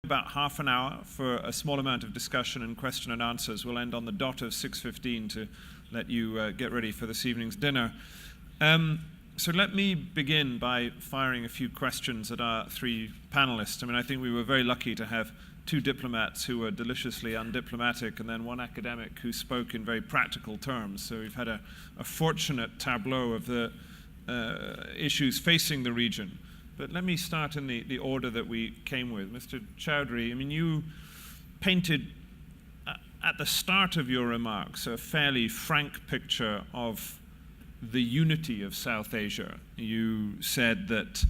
about half an hour for a small amount of discussion and question and answers. We'll end on the dot of 6:15 to let you get ready for this evening's dinner. So let me begin by firing a few questions at our three panelists. I mean, I think we were very lucky to have two diplomats who were deliciously undiplomatic and then one academic who spoke in very practical terms. So we've had a fortunate tableau of the issues facing the region. But let me start in the order that we came with. Mr. Chowdhury, I mean, you painted at the start of your remarks a fairly frank picture of the unity of South Asia. You said that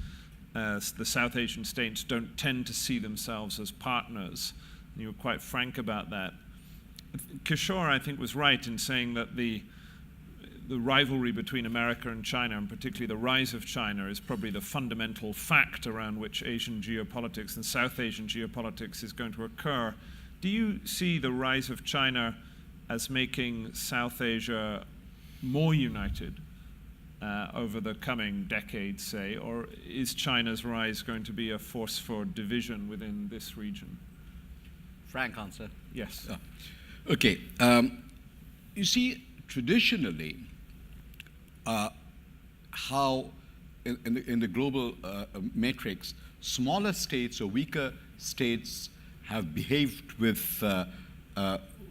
the South Asian states don't tend to see themselves as partners. And you were quite frank about that. Kishore, I think, was right in saying that the rivalry between America and China, and particularly the rise of China, is probably the fundamental fact around which Asian geopolitics and South Asian geopolitics is going to occur. Do you see the rise of China as making South Asia more united over the coming decades, say, or is China's rise going to be a force for division within this region? Frank answer. Yes. Okay. You see, traditionally, how in the global matrix, smaller states or weaker states have behaved with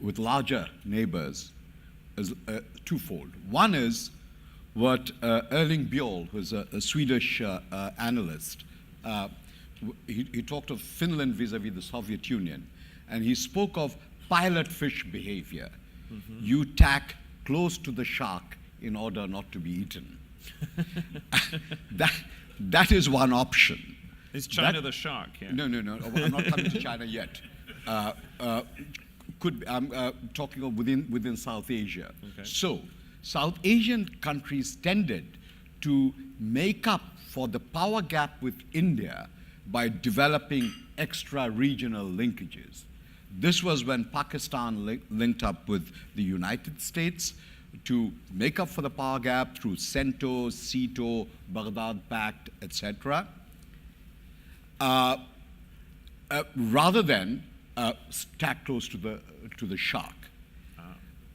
larger neighbors is twofold. One is what Erling Bjoll, who's a Swedish analyst, he talked of Finland vis-a-vis the Soviet Union, and he spoke of pilot fish behavior. Mm-hmm. You tack close to the shark in order not to be eaten. That is one option. Is China the shark? Yeah. No. I'm not coming to China yet. I'm talking of within South Asia. Okay. So, South Asian countries tended to make up for the power gap with India by developing extra regional linkages. This was when Pakistan linked up with the United States to make up for the power gap through CENTO, CETO, Baghdad Pact, etc. Rather than stack close to the shark.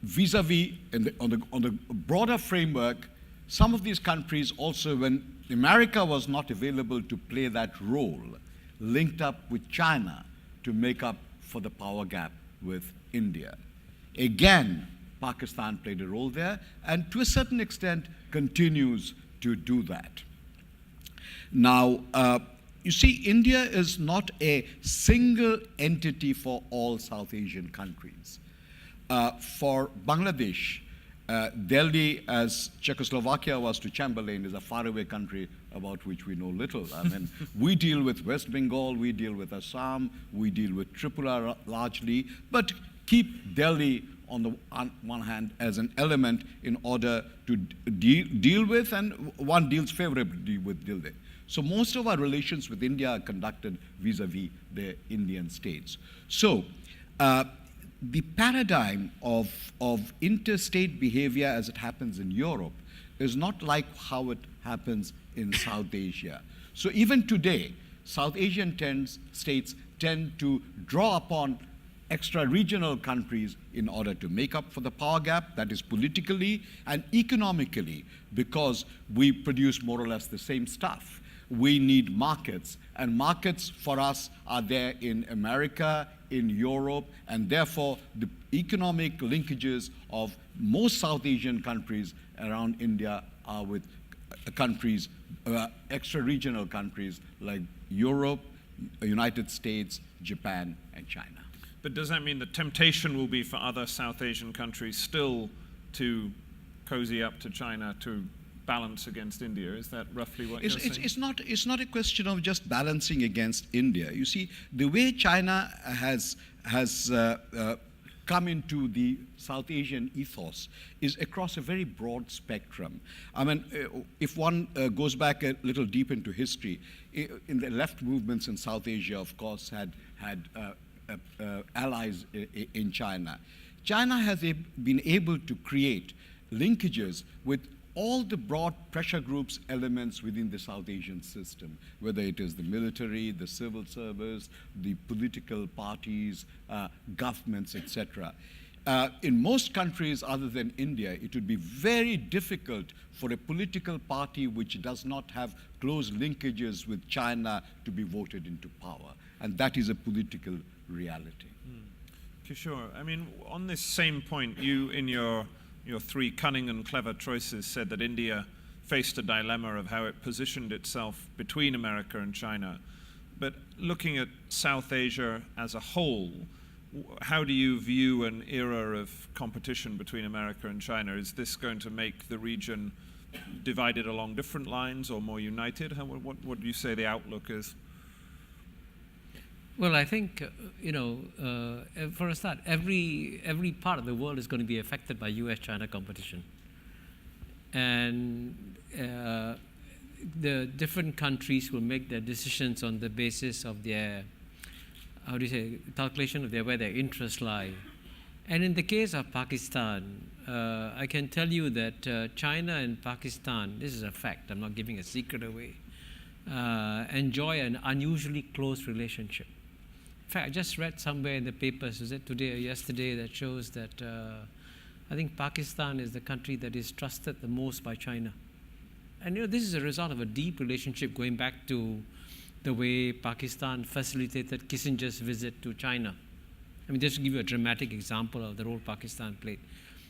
Vis-a-vis on the broader framework, some of these countries also, when America was not available to play that role, linked up with China to make up for the power gap with India. Again, Pakistan played a role there, and to a certain extent continues to do that. Now, you see, India is not a single entity for all South Asian countries. For Bangladesh, Delhi, as Czechoslovakia was to Chamberlain, is a faraway country about which we know little. I mean, we deal with West Bengal, we deal with Assam, we deal with Tripura largely, but keep Delhi on the one hand as an element in order to deal with, and one deals favorably with Delhi. So most of our relations with India are conducted vis-a-vis the Indian states. So the paradigm of interstate behavior as it happens in Europe is not like how it happens in South Asia. So even today, South Asian states tend to draw upon extra-regional countries in order to make up for the power gap, that is politically and economically, because we produce more or less the same stuff. We need markets, and markets for us are there in America, in Europe, and therefore the economic linkages of most South Asian countries around India are with countries, extra-regional countries like Europe, United States, Japan, and China. But does that mean the temptation will be for other South Asian countries still to cozy up to China to balance against India? Is that roughly what you're saying? It's not a question of just balancing against India. You see, the way China has come into the South Asian ethos is across a very broad spectrum. I mean, if one goes back a little deep into history, in the left movements in South Asia, of course, had allies in China. China has been able to create linkages with all the broad pressure groups elements within the South Asian system, whether it is the military, the civil service, the political parties, governments, etc. In most countries other than India, it would be very difficult for a political party which does not have close linkages with China to be voted into power. And that is a political reality. Kishore, I mean, on this same point, you, in your three cunning and clever choices, said that India faced a dilemma of how it positioned itself between America and China. But looking at South Asia as a whole, how do you view an era of competition between America and China? Is this going to make the region divided along different lines or more united? What do you say the outlook is? Well, I think, for a start, every part of the world is going to be affected by US-China competition. And the different countries will make their decisions on the basis of their, calculation of where their interests lie. And in the case of Pakistan, I can tell you that China and Pakistan, this is a fact, I'm not giving a secret away, enjoy an unusually close relationship. In fact, I just read somewhere in the papers, was it today or yesterday, that shows that I think Pakistan is the country that is trusted the most by China. And this is a result of a deep relationship going back to the way Pakistan facilitated Kissinger's visit to China. I mean, just to give you a dramatic example of the role Pakistan played.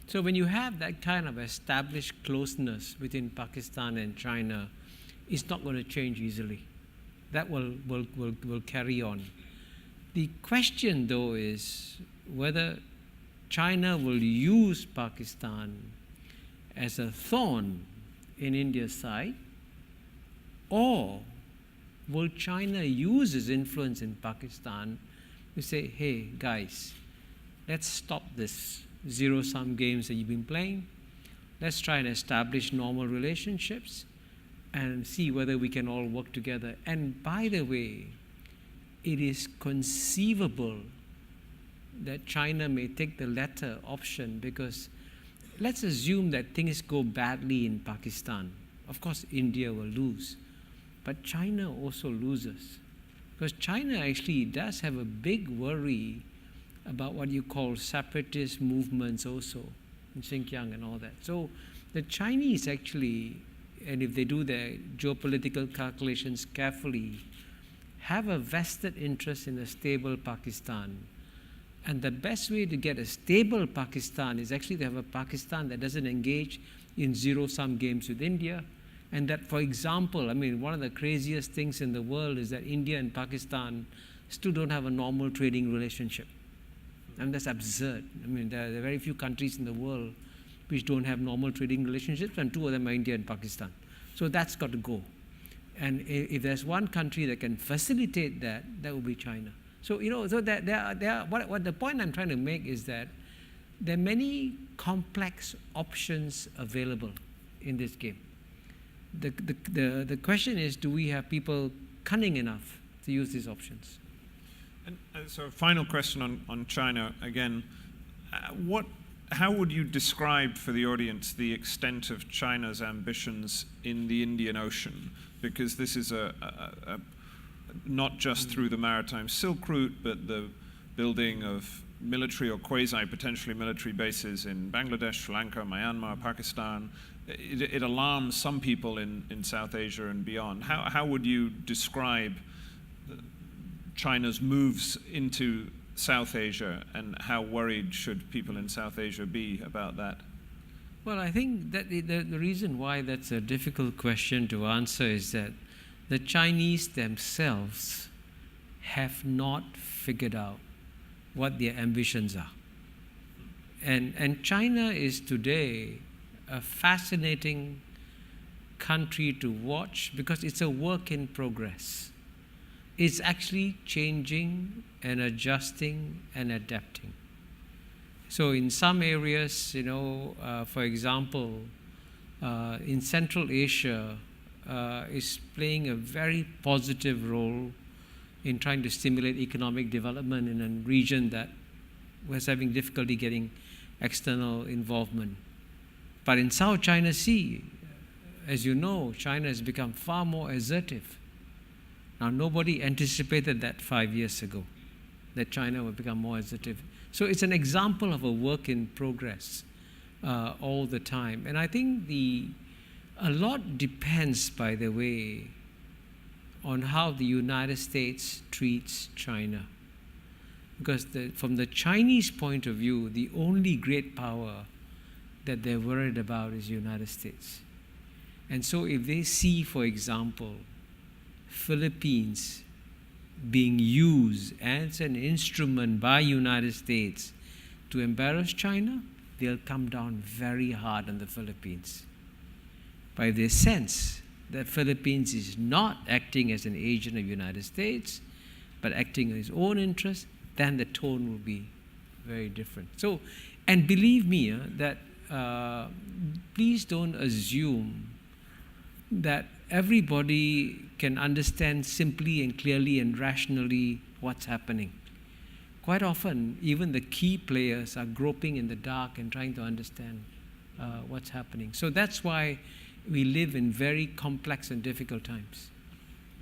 So when you have that kind of established closeness between Pakistan and China, it's not going to change easily. That will carry on. The question, though, is whether China will use Pakistan as a thorn in India's side, or will China use its influence in Pakistan to say, hey, guys, let's stop this zero-sum games that you've been playing. Let's try and establish normal relationships and see whether we can all work together. And by the way, it is conceivable that China may take the latter option, because let's assume that things go badly in Pakistan. Of course, India will lose, but China also loses, because China actually does have a big worry about what you call separatist movements also in Xinjiang and all that. So the Chinese actually, and if they do their geopolitical calculations carefully, have a vested interest in a stable Pakistan. And the best way to get a stable Pakistan is actually to have a Pakistan that doesn't engage in zero-sum games with India. And that, for example, I mean, one of the craziest things in the world is that India and Pakistan still don't have a normal trading relationship. I mean, that's absurd. I mean, there are very few countries in the world which don't have normal trading relationships, and two of them are India and Pakistan. So that's got to go. And if there's one country that can facilitate that, that will be China. So, so what the point I'm trying to make is that there are many complex options available in this game. The question is, do we have people cunning enough to use these options? And so, final question on China again. How would you describe for the audience the extent of China's ambitions in the Indian Ocean? Because this is not just through the maritime Silk Route, but the building of military or quasi-potentially military bases in Bangladesh, Sri Lanka, Myanmar, Pakistan. It alarms some people in South Asia and beyond. How would you describe China's moves into South Asia, and how worried should people in South Asia be about that? Well, I think that the reason why that's a difficult question to answer is that the Chinese themselves have not figured out what their ambitions are. And China is today a fascinating country to watch because it's a work in progress. It's actually changing and adjusting and adapting. So in some areas, for example, in Central Asia, is playing a very positive role in trying to stimulate economic development in a region that was having difficulty getting external involvement. But in South China Sea, as you know, China has become far more assertive. Now, nobody anticipated that 5 years ago, that China would become more assertive. So it's an example of a work in progress all the time. And I think a lot depends, by the way, on how the United States treats China. Because from the Chinese point of view, the only great power that they're worried about is the United States. And so if they see, for example, Philippines being used as an instrument by United States to embarrass China, they'll come down very hard on the Philippines. But if they sense that Philippines is not acting as an agent of the United States, but acting in its own interest, then the tone will be very different. So, and believe me, that please don't assume that everybody can understand simply and clearly and rationally what's happening. Quite often, even the key players are groping in the dark and trying to understand what's happening. So that's why we live in very complex and difficult times.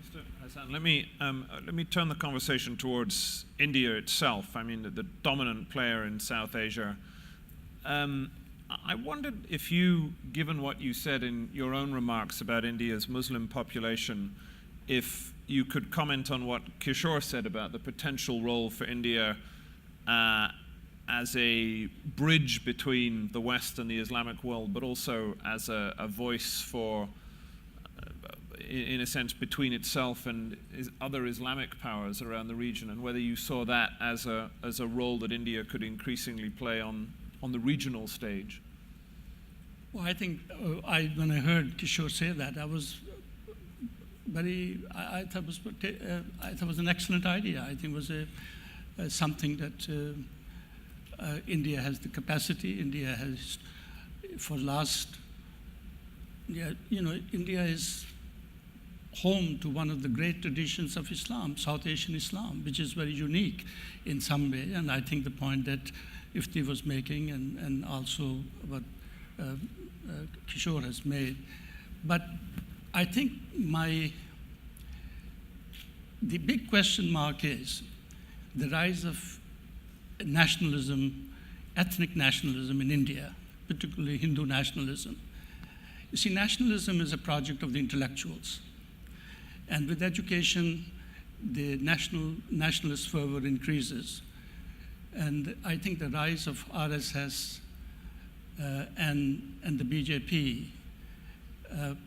Mr. Hassan, let me turn the conversation towards India itself. I mean, the dominant player in South Asia. I wondered if you, given what you said in your own remarks about India's Muslim population, if you could comment on what Kishore said about the potential role for India as a bridge between the West and the Islamic world, but also as a voice for, in a sense, between itself and other Islamic powers around the region, and whether you saw that as a role that India could increasingly play on the regional stage. Well, I think when I heard Kishore say that, I was I thought it was an excellent idea. I think it was something that India has the capacity. India has, India is home to one of the great traditions of Islam, South Asian Islam, which is very unique in some way. And I think the point that Ifti was making, and also what Kishore has made. But I think the big question mark is the rise of nationalism, ethnic nationalism in India, particularly Hindu nationalism. You see, nationalism is a project of the intellectuals. And with education, the nationalist fervor increases. And I think the rise of RSS and the BJP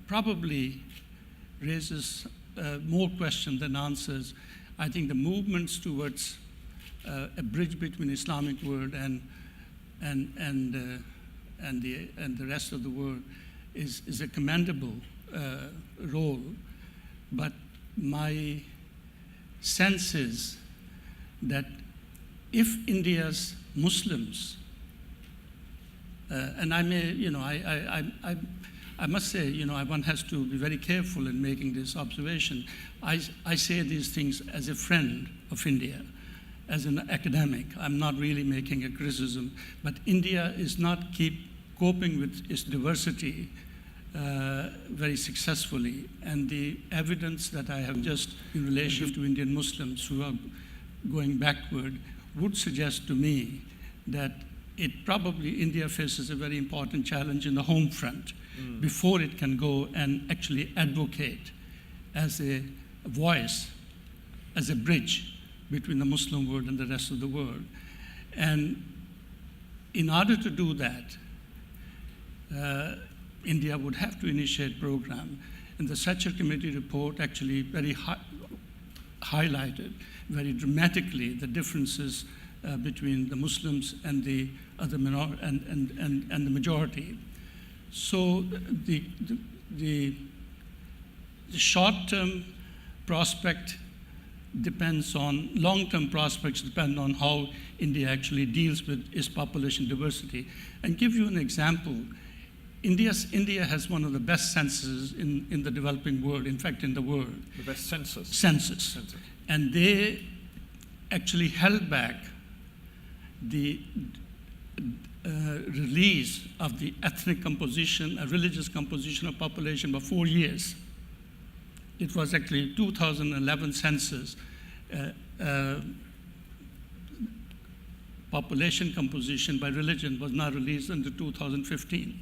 probably raises more questions than answers. I think the movements towards a bridge between Islamic world and the rest of the world is a commendable role. But my sense is that if India's Muslims, and I may, I must say, one has to be very careful in making this observation. I say these things as a friend of India, as an academic. I'm not really making a criticism, but India is not coping with its diversity very successfully. And the evidence that I have just in relation to Indian Muslims who are going backward would suggest to me that India faces a very important challenge in the home front before it can go and actually advocate as a voice, as a bridge between the Muslim world and the rest of the world. And in order to do that, India would have to initiate a program. And the Satcher Committee report actually very highlighted very dramatically the differences between the Muslims and the other and the majority. So the short-term prospect depends on, long-term prospects depend on how India actually deals with its population diversity. And give you an example, India has one of the best censuses in the developing world, in fact in the world. The best census? Census. And they actually held back release of the ethnic composition, religious composition of population by 4 years. It was actually 2011 census. Population composition by religion was not released until 2015.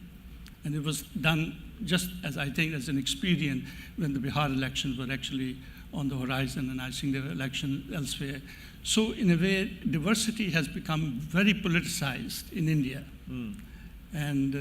And it was done just as I think as an expedient when the Bihar elections were actually on the horizon, and I think there were elections elsewhere. So in a way, diversity has become very politicized in India. And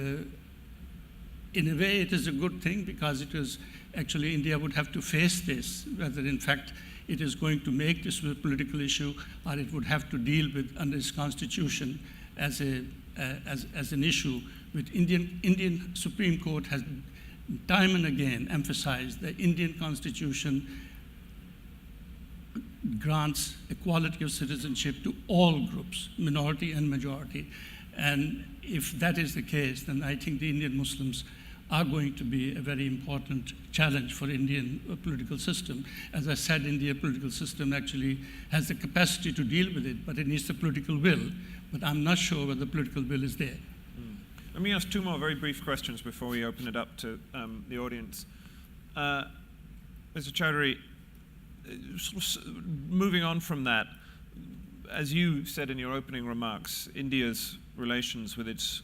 in a way, it is a good thing because it is actually India would have to face this, whether in fact it is going to make this a political issue or it would have to deal with under its constitution as an issue. With Indian Supreme Court has time and again emphasized the Indian Constitution grants equality of citizenship to all groups, minority and majority. And if that is the case, then I think the Indian Muslims are going to be a very important challenge for Indian political system. As I said, Indian political system actually has the capacity to deal with it, but it needs the political will. But I'm not sure whether the political will is there. Let me ask two more very brief questions before we open it up to the audience. Mr. Chowdhury, moving on from that, as you said in your opening remarks, India's relations with its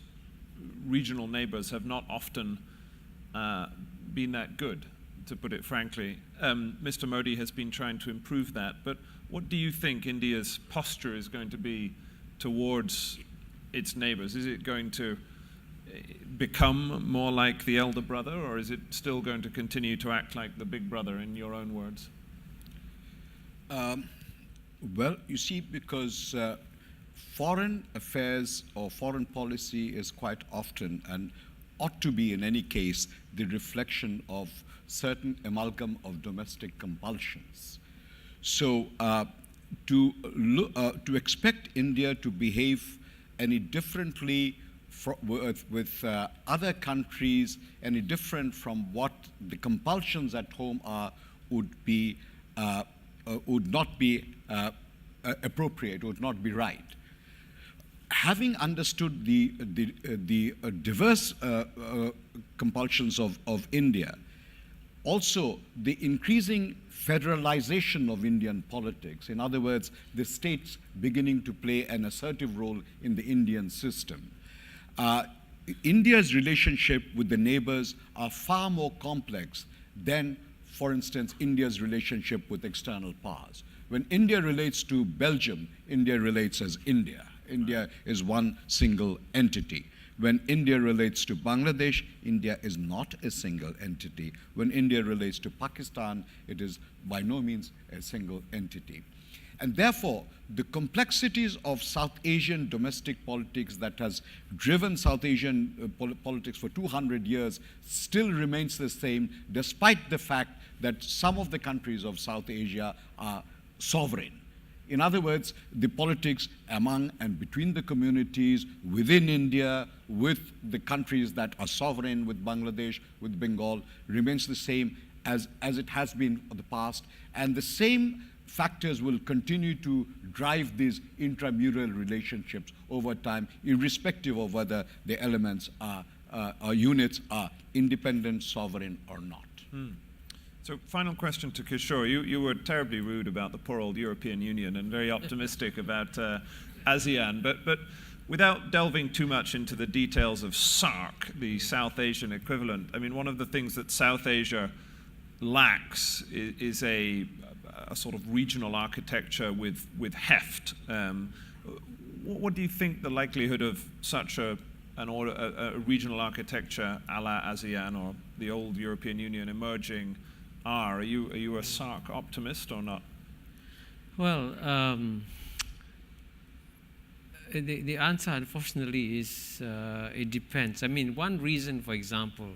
regional neighbors have not often been that good, to put it frankly. Mr. Modi has been trying to improve that, but what do you think India's posture is going to be towards its neighbors? Is it going to become more like the elder brother, or is it still going to continue to act like the big brother, in your own words? Well, you see, because foreign affairs or foreign policy is quite often, and ought to be in any case, the reflection of certain amalgam of domestic compulsions. So to expect India to behave any differently with other countries, any different from what the compulsions at home are, would not be appropriate, would not be right. Having understood the diverse compulsions of India, also the increasing federalization of Indian politics, in other words, the states beginning to play an assertive role in the Indian system, India's relationship with the neighbors are far more complex than, for instance, India's relationship with external powers. When India relates to Belgium, India relates as India. India is one single entity. When India relates to Bangladesh, India is not a single entity. When India relates to Pakistan, it is by no means a single entity. And therefore, the complexities of South Asian domestic politics that has driven South Asian politics for 200 years still remains the same, despite the fact that some of the countries of South Asia are sovereign. In other words, the politics among and between the communities within India, with the countries that are sovereign, with Bangladesh, with Bengal, remains the same as it has been in the past. And the same factors will continue to drive these intramural relationships over time, irrespective of whether the elements or units are independent, sovereign, or not. So final question to Kishore. You were terribly rude about the poor old European Union and very optimistic about ASEAN, but without delving too much into the details of SARC, the South Asian equivalent, I mean, one of the things that South Asia lacks is a sort of regional architecture with heft. What do you think the likelihood of such a regional architecture a la ASEAN or the old European Union emerging are? Are you a SARC optimist or not? Well, the answer, unfortunately, is it depends. I mean, one reason, for example,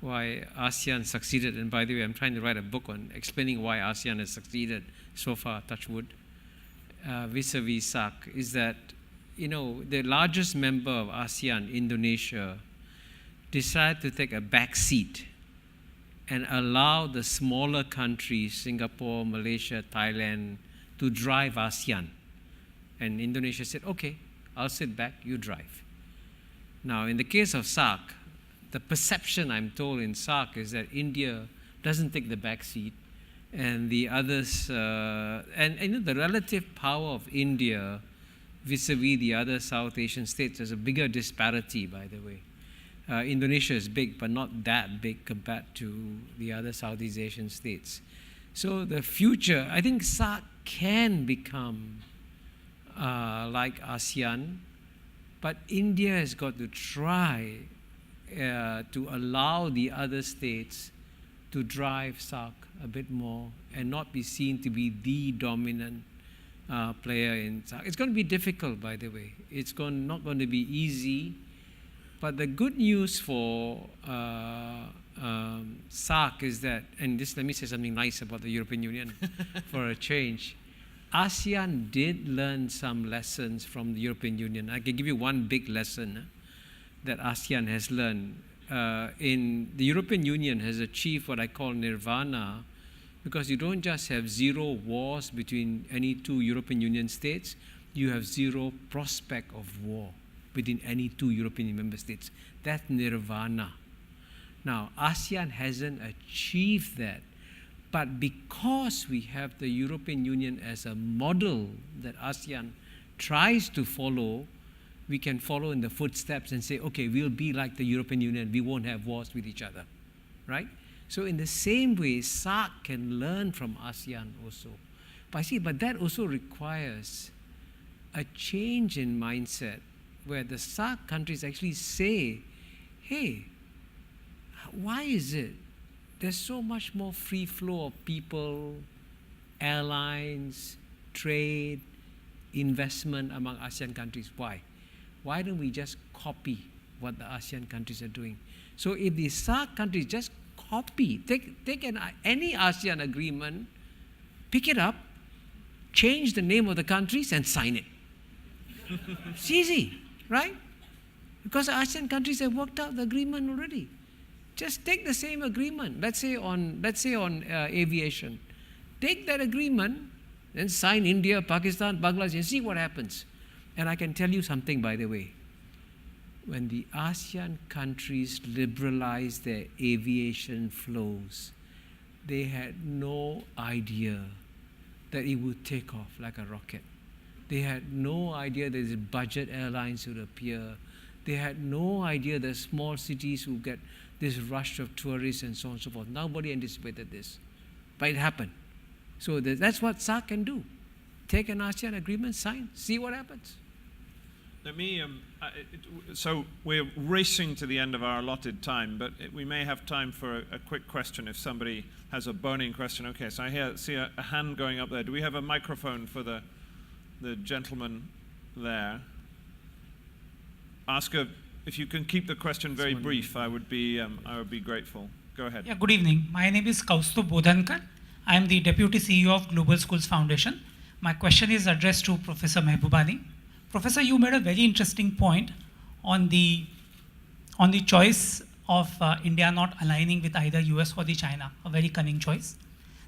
why ASEAN succeeded, and by the way, I'm trying to write a book on explaining why ASEAN has succeeded so far, touch wood, vis-a-vis SARC, is that, you know, the largest member of ASEAN, Indonesia, decided to take a back seat and allow the smaller countries, Singapore, Malaysia, Thailand, to drive ASEAN. And Indonesia said, okay, I'll sit back, you drive. Now, in the case of SAARC, the perception, I'm told, in SAARC is that India doesn't take the back seat, and the others, and you know, the relative power of India vis-a-vis the other South Asian states, there's a bigger disparity, by the way. Indonesia is big, but not that big compared to the other Southeast Asian states. So the future, I think SAARC can become like ASEAN, but India has got to try to allow the other states to drive SAARC a bit more and not be seen to be the dominant player in SAARC. It's going to be difficult, by the way. It's not going to be easy. But the good news for SAARC is that, and just let me say something nice about the European Union for a change. ASEAN did learn some lessons from the European Union. I can give you one big lesson that ASEAN has learned. The European Union has achieved what I call nirvana, because you don't just have zero wars between any two European Union states, you have zero prospect of war between any two European member states. That's nirvana. Now, ASEAN hasn't achieved that, but because we have the European Union as a model that ASEAN tries to follow, we can follow in the footsteps and say, okay, we'll be like the European Union, we won't have wars with each other, right? So in the same way, SAARC can learn from ASEAN also. But that also requires a change in mindset, where the SAARC countries actually say, hey, why is it there's so much more free flow of people, airlines, trade, investment among ASEAN countries? Why? Why don't we just copy what the ASEAN countries are doing? So if the SAARC countries just copy, take any ASEAN agreement, pick it up, change the name of the countries and sign it. It's easy, right? Because the ASEAN countries have worked out the agreement already. Just take the same agreement, let's say on aviation. Take that agreement, then sign India, Pakistan, Bangladesh, and see what happens. And I can tell you something, by the way. When the ASEAN countries liberalized their aviation flows, they had no idea that it would take off like a rocket. They had no idea that these budget airlines would appear. They had no idea that small cities would get this rush of tourists and so on and so forth. Nobody anticipated this, but it happened. So that's what SAARC can do. Take an ASEAN agreement, sign, see what happens. Let me, so we're racing to the end of our allotted time, but we may have time for a quick question if somebody has a burning question. Okay, so I see a hand going up there. Do we have a microphone for the gentleman there? If you can keep the question very brief, I would be grateful. Go ahead. Yeah, good evening. My name is Kaustubh Bodhankar. I am the Deputy CEO of Global Schools Foundation. My question is addressed to Professor Mehbubani. Professor, you made a very interesting point on the choice of India not aligning with either US or the China, a very cunning choice.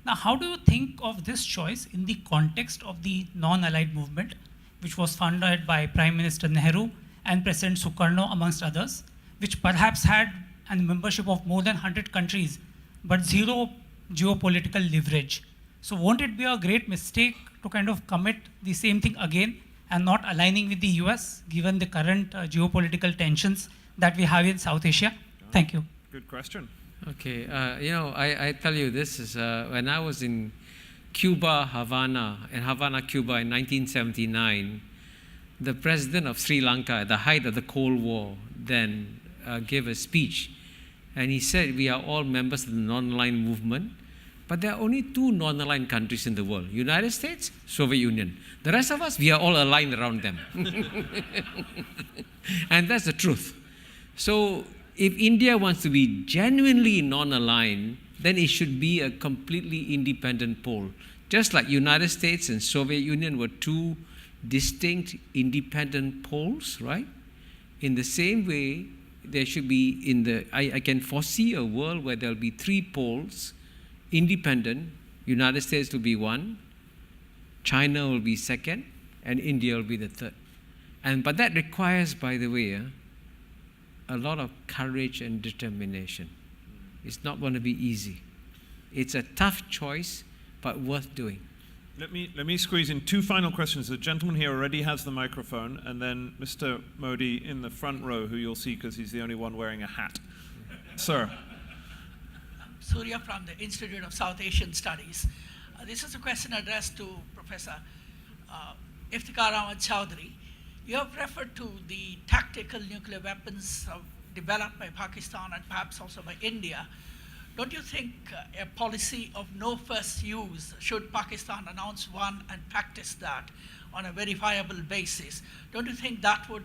Now, how do you think of this choice in the context of the non-allied movement, which was founded by Prime Minister Nehru and President Sukarno, amongst others, which perhaps had a membership of more than 100 countries, but zero geopolitical leverage? So won't it be a great mistake to kind of commit the same thing again and not aligning with the US, given the current geopolitical tensions that we have in South Asia? Thank you. Good question. Okay, I tell you, this is when I was in Cuba, Havana, Cuba in 1979, the president of Sri Lanka, at the height of the Cold War, then gave a speech, and he said, we are all members of the non-aligned movement, but there are only two non-aligned countries in the world, United States, Soviet Union. The rest of us, we are all aligned around them. And that's the truth. So if India wants to be genuinely non-aligned, then it should be a completely independent pole. Just like United States and Soviet Union were two distinct independent poles, right? In the same way, there should be I can foresee a world where there'll be three poles, independent. United States will be one, China will be second, and India will be the third. But that requires, by the way, a lot of courage and determination. It's not going to be easy. It's a tough choice, but worth doing. Let me squeeze in two final questions. The gentleman here already has the microphone, and then Mr. Modi in the front row, who you'll see because he's the only one wearing a hat. Sir. Surya from the Institute of South Asian Studies. This is a question addressed to Professor Iftikhar Ahmad Chowdhury. You have referred to the tactical nuclear weapons developed by Pakistan and perhaps also by India. Don't you think a policy of no first use, should Pakistan announce one and practice that on a verifiable basis, don't you think that would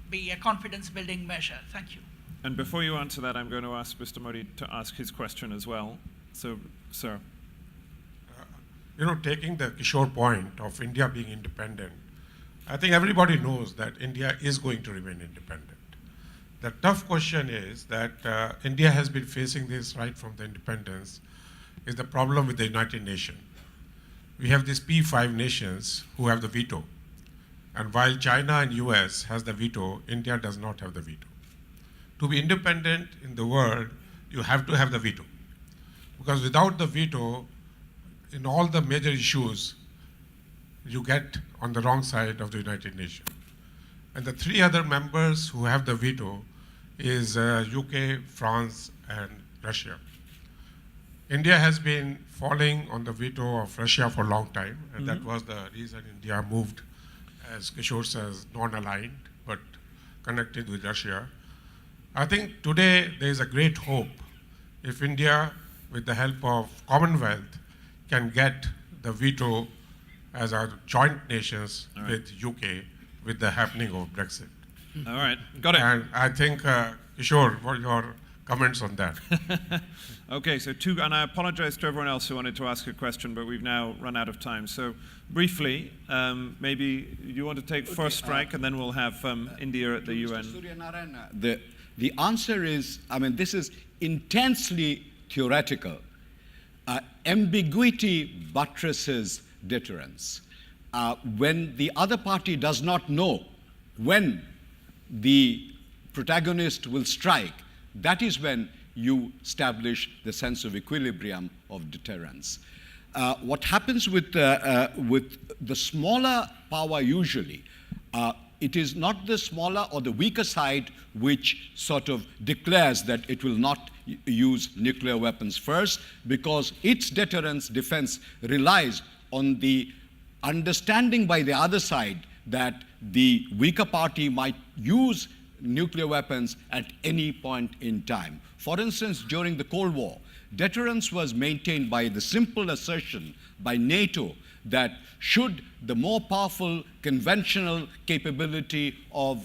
be a confidence building measure? Thank you. And before you answer that, I'm going to ask Mr. Modi to ask his question as well. So, sir. Taking the Kishore point of India being independent, I think everybody knows that India is going to remain independent. The tough question is that India has been facing this right from the independence, is the problem with the United Nations. We have these P5 nations who have the veto. And while China and US has the veto, India does not have the veto. To be independent in the world, you have to have the veto. Because without the veto, in all the major issues, you get on the wrong side of the United Nations. And the three other members who have the veto is UK, France, and Russia. India has been falling on the veto of Russia for a long time, and that was the reason India moved, as Kishore says, non-aligned, but connected with Russia. I think today there is a great hope if India, with the help of Commonwealth, can get the veto as our joint nations with UK, with the happening of Brexit. All right, got it. And I think, Kishore, for your comments on that. Okay, so and I apologize to everyone else who wanted to ask a question, but we've now run out of time. So briefly, maybe you want to take first strike, and then we'll have India at the UN. Mr. Suryanarayan, the answer is, this is intensely theoretical. Ambiguity buttresses deterrence. When the other party does not know when the protagonist will strike, that is when you establish the sense of equilibrium of deterrence. What happens with the smaller power usually, it is not the smaller or the weaker side which sort of declares that it will not use nuclear weapons first, because its deterrence defense relies on the understanding by the other side that the weaker party might use nuclear weapons at any point in time. For instance, during the Cold War, deterrence was maintained by the simple assertion by NATO that should the more powerful conventional capability of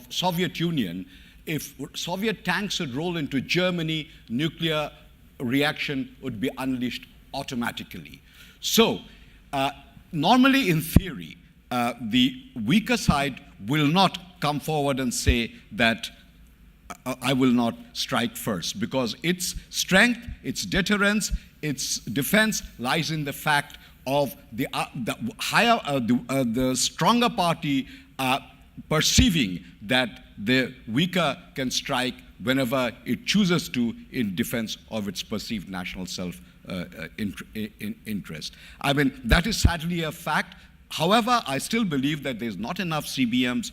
Soviet Union, if Soviet tanks would roll into Germany, nuclear reaction would be unleashed automatically. So, normally in theory, the weaker side will not come forward and say that I will not strike first, because its strength, its deterrence, its defense lies in the fact of the stronger party perceiving that the weaker can strike whenever it chooses to in defense of its perceived national self-interest. That is sadly a fact. However, I still believe that there's not enough CBMs,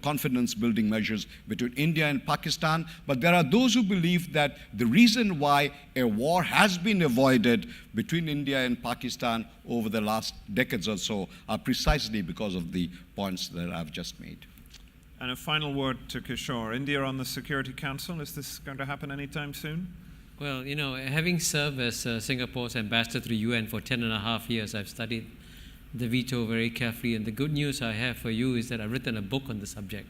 confidence-building measures between India and Pakistan, but there are those who believe that the reason why a war has been avoided between India and Pakistan over the last decades or so are precisely because of the points that I've just made. And a final word to Kishore. India on the Security Council, is this going to happen anytime soon? Well, having served as Singapore's ambassador to the UN for 10.5 years, I've studied the veto very carefully, and the good news I have for you is that I've written a book on the subject.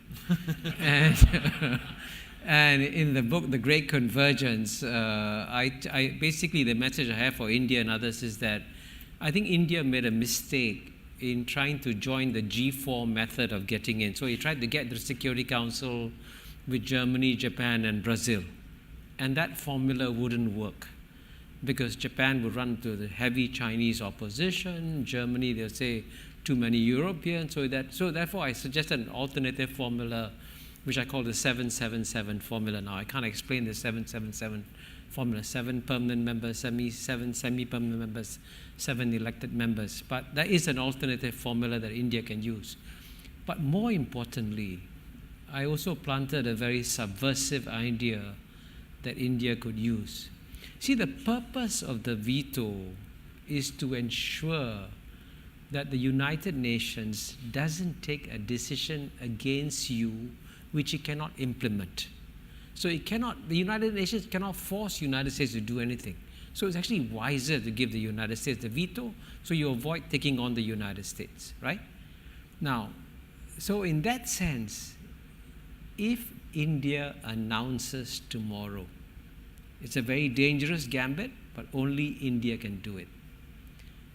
and in the book, The Great Convergence, I basically the message I have for India and others is that I think India made a mistake in trying to join the G4 method of getting in. So he tried to get the Security Council with Germany, Japan, and Brazil. And that formula wouldn't work, because Japan would run into the heavy Chinese opposition. Germany, they'll say too many Europeans. So therefore, I suggested an alternative formula which I call the 777 formula now. I can't explain the 777 formula. 7 permanent members, 7 semi-permanent members, 7 elected members. But there is an alternative formula that India can use. But more importantly, I also planted a very subversive idea that India could use. See, the purpose of the veto is to ensure that the United Nations doesn't take a decision against you which it cannot implement. So the United Nations cannot force the United States to do anything. So it's actually wiser to give the United States the veto so you avoid taking on the United States, right? Now, so in that sense, if India announces tomorrow, it's a very dangerous gambit, but only India can do it.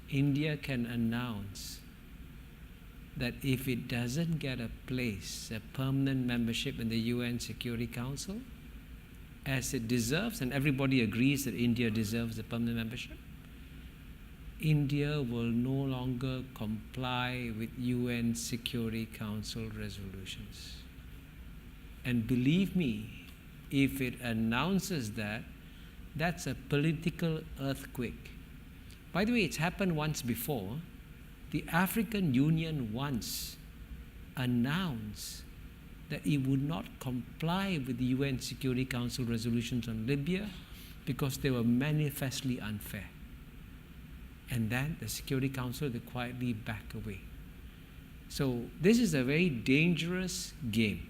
India can announce that if it doesn't get a place, a permanent membership in the UN Security Council, as it deserves, and everybody agrees that India deserves the permanent membership, India will no longer comply with UN Security Council resolutions. And believe me, if it announces that, that's a political earthquake. By the way, it's happened once before. The African Union once announced that it would not comply with the UN Security Council resolutions on Libya because they were manifestly unfair. And then the Security Council would quietly back away. So this is a very dangerous game.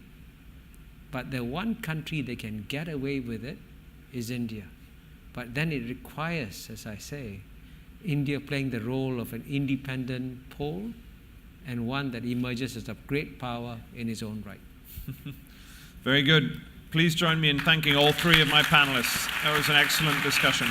But the one country that can get away with it is India. But then it requires, as I say, India playing the role of an independent pole and one that emerges as a great power in its own right. Very good. Please join me in thanking all 3 of my panelists. That was an excellent discussion.